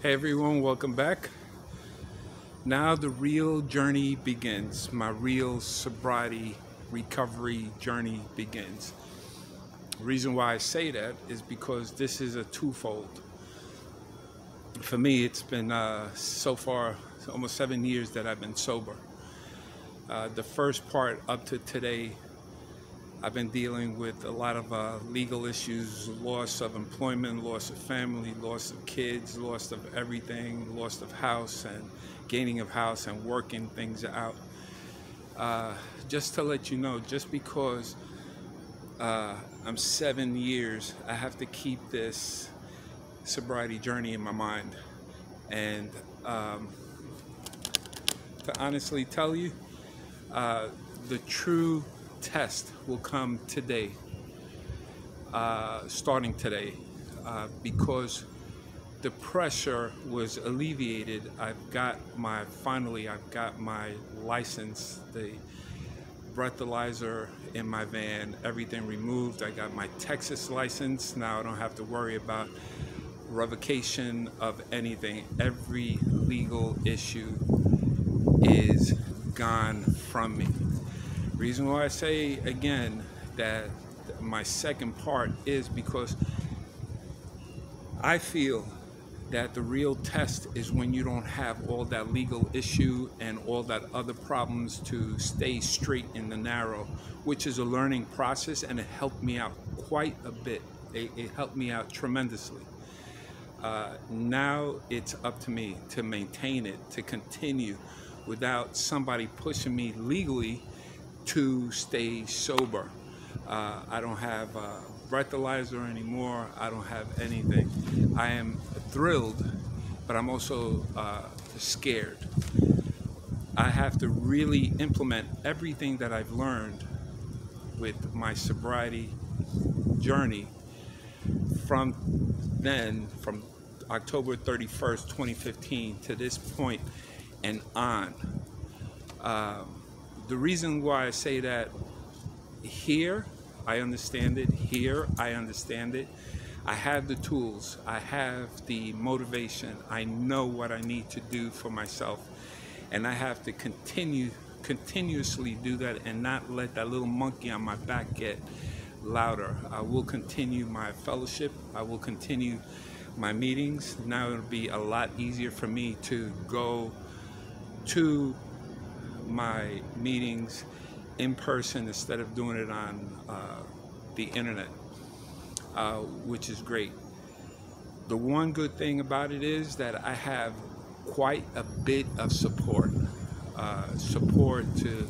Hey everyone, welcome back. Now the real journey begins. My real sobriety recovery journey begins. The reason why I say that is because this is a twofold. For me, it's been so far almost 7 years that I've been sober. The first part up to today, I've been dealing with a lot of legal issues, loss of employment, loss of family, loss of kids, loss of everything, loss of house and gaining of house and working things out. Just to let you know, just because I'm 7 years, I have to keep this sobriety journey in my mind. And to honestly tell you, the true test will come today, starting today, because the pressure was alleviated. Finally I've got my license, the breathalyzer in my van, everything removed. I got my Texas license. Now I don't have to worry about revocation of anything. Every legal issue is gone from me. Reason why I say again that my second part is because I feel that the real test is when you don't have all that legal issue and all that other problems to stay straight in the narrow, which is a learning process, and it helped me out quite a bit. It helped me out tremendously. Now it's up to me to maintain it, to continue without somebody pushing me legally to stay sober. I don't have a breathalyzer anymore. I don't have anything. I am thrilled, but I'm also scared. I have to really implement everything that I've learned with my sobriety journey from October 31st, 2015 to this point and on. The reason why I say that, here I understand it, here I understand it. I have the tools, I have the motivation, I know what I need to do for myself, and I have to continuously do that and not let that little monkey on my back get louder. I will continue my fellowship, I will continue my meetings. Now it'll be a lot easier for me to go to my meetings in person instead of doing it on the internet, which is great. The one good thing about it is that I have quite a bit of support to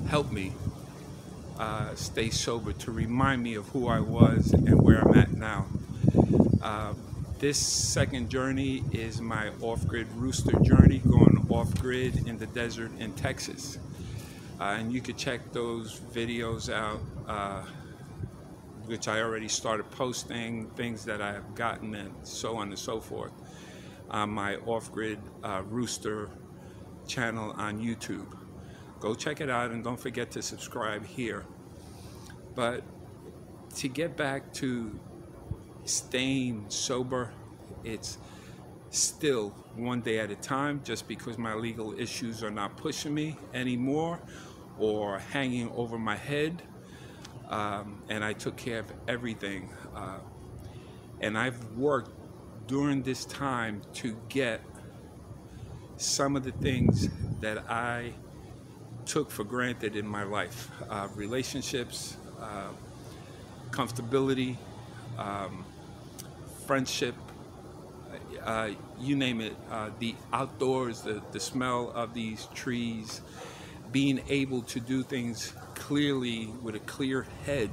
help me stay sober, to remind me of who I was and where I'm at now. This second journey is my off-grid rooster journey, going off-grid in the desert in Texas. And you could check those videos out, which I already started posting, things that I have gotten and so on and so forth, on my off-grid rooster channel on YouTube. Go check it out and don't forget to subscribe here. But to get back to staying sober, it's still one day at a time, just because my legal issues are not pushing me anymore or hanging over my head, and I took care of everything, and I've worked during this time to get some of the things that I took for granted in my life, relationships, comfortability, friendship, you name it, the outdoors, the smell of these trees, being able to do things clearly with a clear head.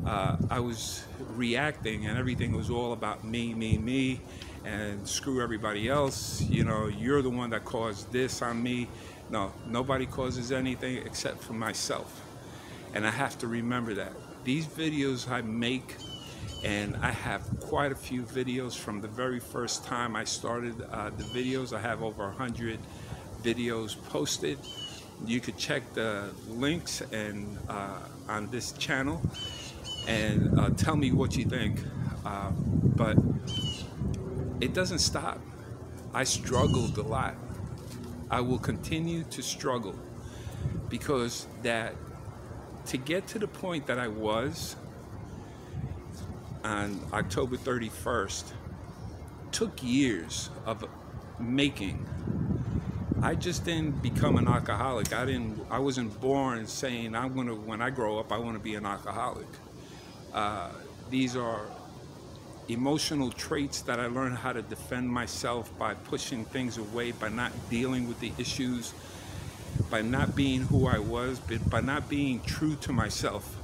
I was reacting and everything was all about me, and screw everybody else. You know, you're the one that caused this on me. No, nobody causes anything except for myself. And I have to remember that. These videos I make, and I have quite a few videos from the very first time I started the videos. I have over 100 videos posted. You could check the links and on this channel and tell me what you think. But it doesn't stop. I struggled a lot. I will continue to struggle because that to get to the point that I was on October 31st took years of making. I just didn't become an alcoholic. I wasn't born saying when I grow up I want to be an alcoholic. These are emotional traits that I learned how to defend myself by pushing things away, by not dealing with the issues, by not being who I was, but by not being true to myself.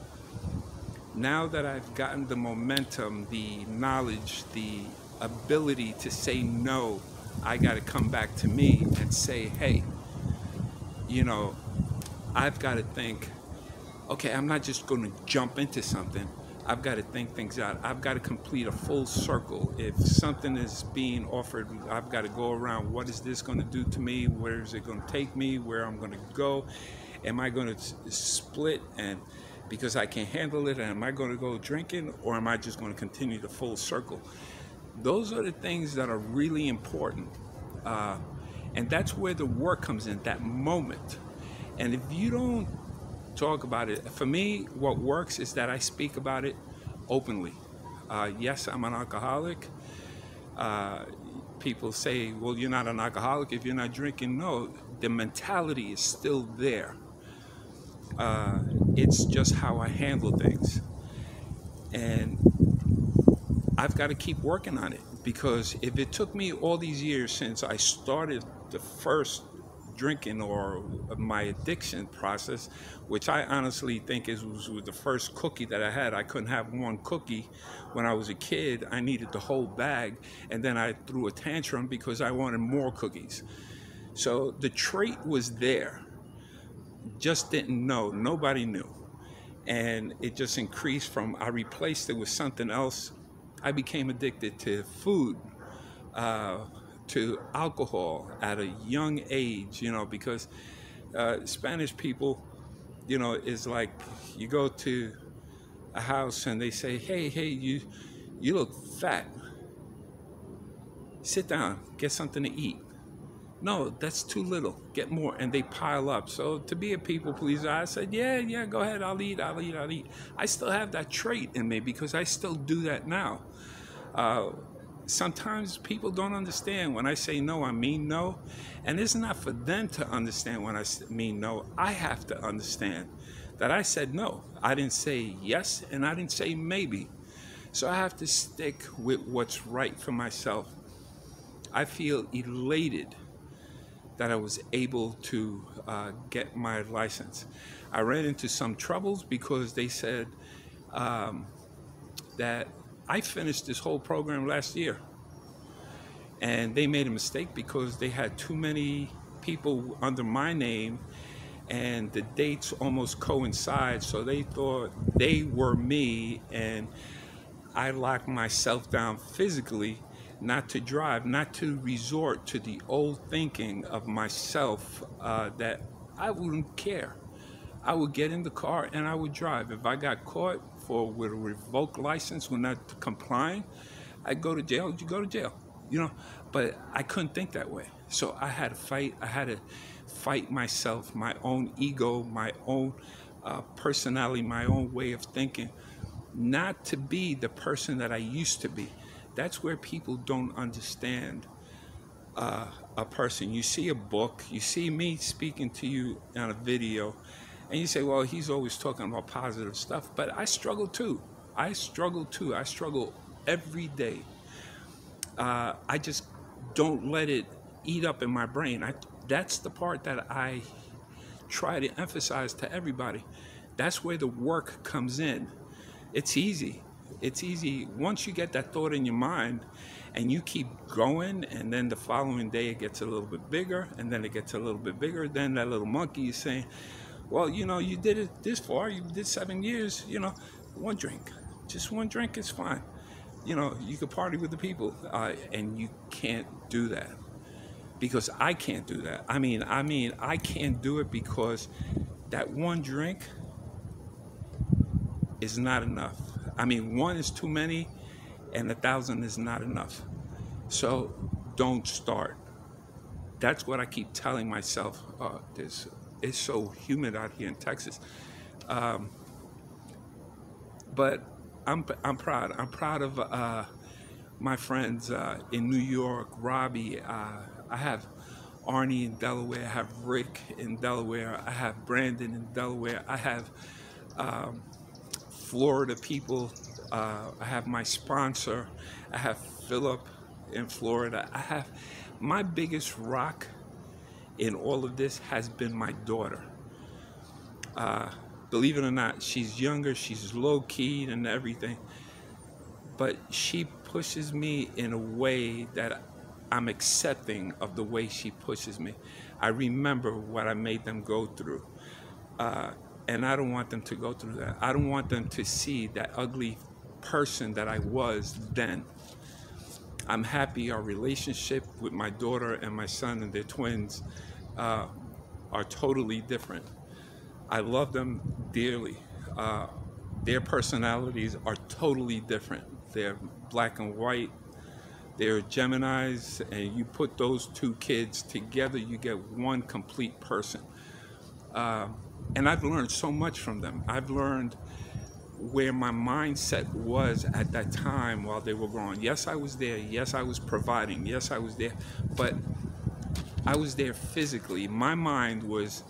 Now that I've gotten the momentum, the knowledge, the ability to say no, I got to come back to me and say, hey, you know, I've got to think, okay, I'm not just going to jump into something. I've got to think things out. I've got to complete a full circle. If something is being offered, I've got to go around. What is this going to do to me? Where is it going to take me? Where I'm going to go? Am I going to split and because I can't handle it? And am I going to go drinking, or am I just going to continue the full circle? Those are the things that are really important. And that's where the work comes in, that moment. And if you don't talk about it, for me, what works is that I speak about it openly. Yes, I'm an alcoholic. People say, well, you're not an alcoholic if you're not drinking. No, the mentality is still there. It's just how I handle things. And I've got to keep working on it, because if it took me all these years since I started the first drinking or my addiction process, which I honestly think was the first cookie that I had. I couldn't have one cookie when I was a kid. I needed the whole bag, and then I threw a tantrum because I wanted more cookies. So the trait was there, just didn't know. Nobody knew. And it just increased from, I replaced it with something else. I became addicted to food, to alcohol at a young age, because Spanish people, is like, you go to a house and they say, hey, you look fat. Sit down, get something to eat. No, that's too little. Get more. And they pile up. So to be a people pleaser, I said, yeah, go ahead. I'll eat. I still have that trait in me because I still do that now. Sometimes people don't understand when I say no, I mean no. And it's not for them to understand when I mean no. I have to understand that I said no. I didn't say yes, and I didn't say maybe. So I have to stick with what's right for myself. I feel elated that I was able to get my license. I ran into some troubles because they said that I finished this whole program last year. And they made a mistake because they had too many people under my name and the dates almost coincide. So they thought they were me, and I locked myself down physically not to drive, not to resort to the old thinking of myself that I wouldn't care. I would get in the car and I would drive. If I got caught with a revoked license when not complying, I'd go to jail. You go to jail, But I couldn't think that way. So I had to fight. I had to fight myself, my own ego, my own personality, my own way of thinking, not to be the person that I used to be. That's where people don't understand a person. You see a book, you see me speaking to you on a video, and you say, well, he's always talking about positive stuff. But I struggle too. I struggle every day. I just don't let it eat up in my brain. That's the part that I try to emphasize to everybody. That's where the work comes in. It's easy. It's easy once you get that thought in your mind and you keep going, and then the following day it gets a little bit bigger, and then it gets a little bit bigger. Then that little monkey is saying, well, you did it this far, you did 7 years, one drink. Just one drink is fine. You could party with the people, and you can't do that because I can't do that. I mean, I can't do it because that one drink is not enough. One is too many, and 1,000 is not enough. So don't start. That's what I keep telling myself. It's so humid out here in Texas. Um, but I'm proud. I'm proud of my friends in New York, Robbie. I have Arnie in Delaware. I have Rick in Delaware. I have Brandon in Delaware. I have um, Florida people. I have my sponsor. I have Philip in Florida. I have my biggest rock in all of this has been my daughter. Uh, Believe it or not, she's younger, she's low-key and everything, but she pushes me in a way that I'm accepting of the way she pushes me. I remember what I made them go through, uh, and I don't want them to go through that. I don't want them to see that ugly person that I was then. I'm happy our relationship with my daughter and my son and their twins uh, are totally different. I love them dearly. Uh, their personalities are totally different. They're black and white. They're Geminis, and you put those two kids together, you get one complete person. Uh, and I've learned so much from them. I've learned where my mindset was at that time while they were growing. Yes, I was there. Yes, I was providing. Yes, I was there. But I was there physically. My mind was,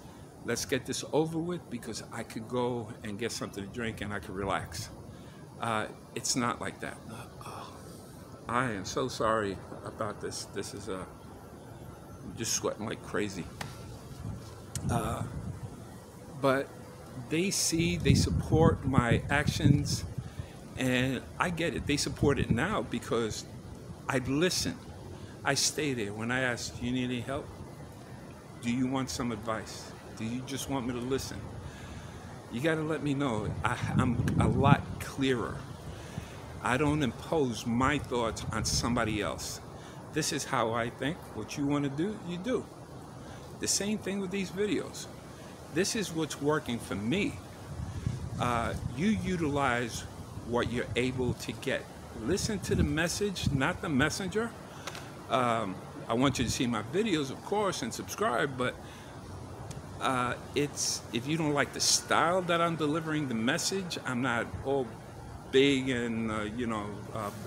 let's get this over with because I could go and get something to drink and I could relax. It's not like that. I am so sorry about this. This is I'm just sweating like crazy. But they support my actions, and I get it. They support it now because I listen. I stay there. When I ask, do you need any help? Do you want some advice? Do you just want me to listen? You got to let me know. I'm a lot clearer. I don't impose my thoughts on somebody else. This is how I think. What you want to do, you do. The same thing with these videos. This is what's working for me. You utilize what you're able to get. Listen to the message, not the messenger. I want you to see my videos, of course, and subscribe, but it's, if you don't like the style that I'm delivering the message, I'm not all big and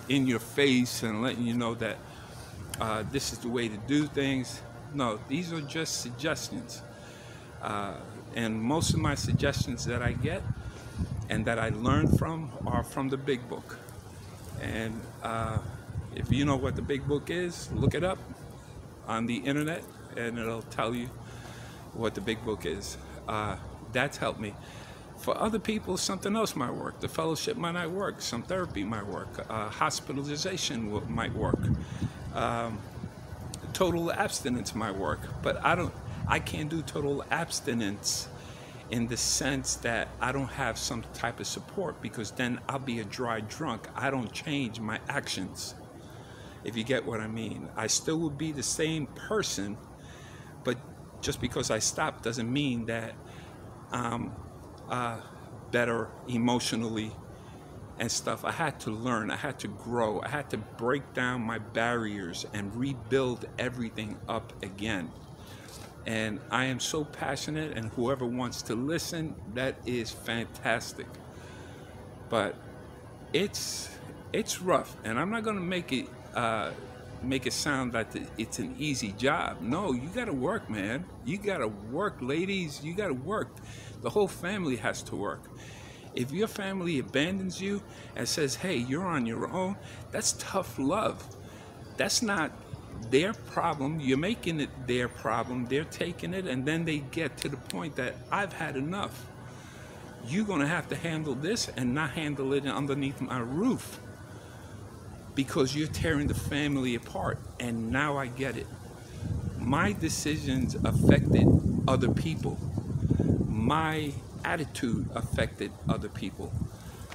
in your face and letting you know that this is the way to do things. No, these are just suggestions, and most of my suggestions that I get and that I learn from are from the big book. And if you know what the big book is, look it up on the internet and it'll tell you what the big book is. That's helped me. For other people, something else might work. The fellowship might not work. Some therapy might work. Hospitalization might work. Total abstinence might work. But I can't do total abstinence in the sense that I don't have some type of support, because then I'll be a dry drunk. I don't change my actions, if you get what I mean. I still will be the same person, but just because I stop doesn't mean that I'm better emotionally and stuff. I had to learn, I had to grow, I had to break down my barriers and rebuild everything up again. And I am so passionate, and whoever wants to listen, that is fantastic. But it's rough, and I'm not gonna make it sound like it's an easy job. No, you gotta work, man. You gotta work, ladies. You gotta work. The whole family has to work. If your family abandons you and says, hey, you're on your own, that's tough love. That's not their problem. You're making it their problem. They're taking it, and then they get to the point that I've had enough. You're gonna have to handle this and not handle it underneath my roof, because you're tearing the family apart. And now I get it. My decisions affected other people. My attitude affected other people.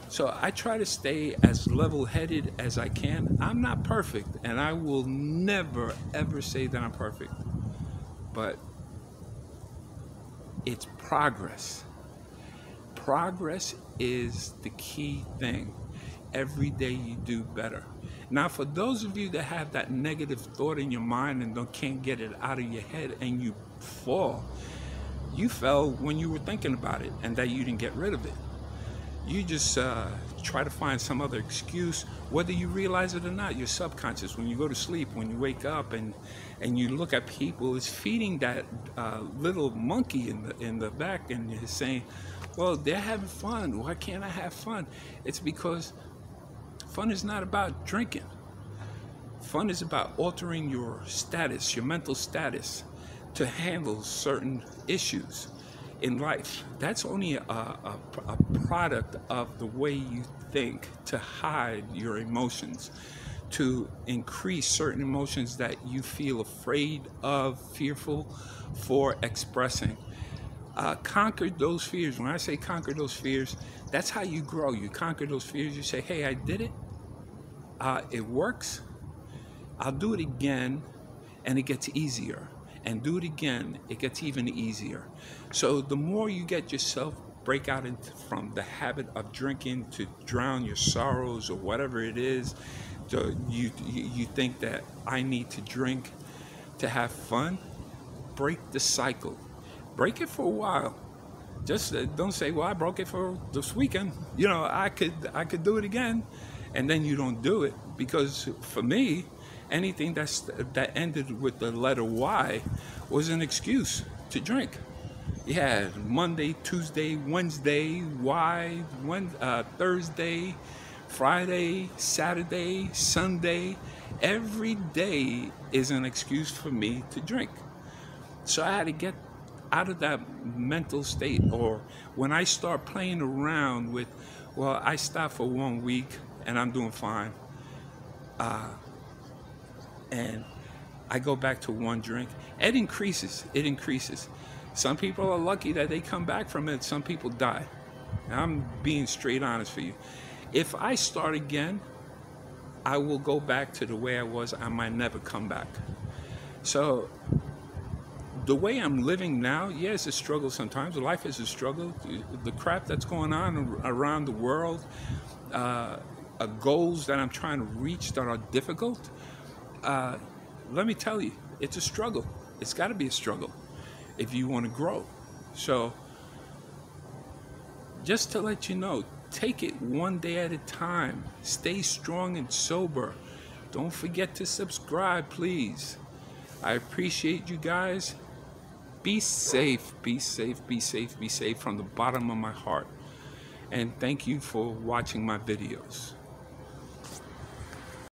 So I try to stay as level-headed as I can. I'm not perfect, and I will never, ever say that I'm perfect. But it's progress. Progress is the key thing. Every day you do better. Now, for those of you that have that negative thought in your mind and can't get it out of your head and you fall, you fell when you were thinking about it and that you didn't get rid of it. You just try to find some other excuse, whether you realize it or not. Your subconscious, when you go to sleep, when you wake up and you look at people, is feeding that little monkey in the back, and you're saying, well, they're having fun, why can't I have fun? It's because fun is not about drinking. Fun is about altering your status, your mental status, to handle certain issues in life. That's only a product of the way you think, to hide your emotions, to increase certain emotions that you feel afraid of, fearful for expressing. Conquer those fears. When I say conquer those fears, that's how you grow. You conquer those fears. You say, hey, I did it. It works. I'll do it again, and it gets easier. And do it again, it gets even easier. So the more you get yourself break out from the habit of drinking to drown your sorrows or whatever it is, you think that I need to drink to have fun, break the cycle. Break it for a while. Just don't say, well, I broke it for this weekend. You know, I could do it again. And then you don't do it. Because for me, anything that ended with the letter Y was an excuse to drink. You had Monday, Tuesday, Wednesday, Thursday, Friday, Saturday, Sunday. Every day is an excuse for me to drink. So I had to get out of that mental state. Or when I start playing around with, well, I stopped for 1 week and I'm doing fine. And I go back to one drink. It increases. Some people are lucky that they come back from it. Some people die. And I'm being straight honest for you. If I start again, I will go back to the way I was. I might never come back. So the way I'm living now, yeah, it's a struggle sometimes. Life is a struggle. The crap that's going on around the world, goals that I'm trying to reach that are difficult, let me tell you, it's a struggle. It's got to be a struggle if you want to grow. So just to let you know, take it one day at a time. Stay strong and sober. Don't forget to subscribe, please. I appreciate you guys. Be safe, be safe, be safe, be safe from the bottom of my heart. And thank you for watching my videos.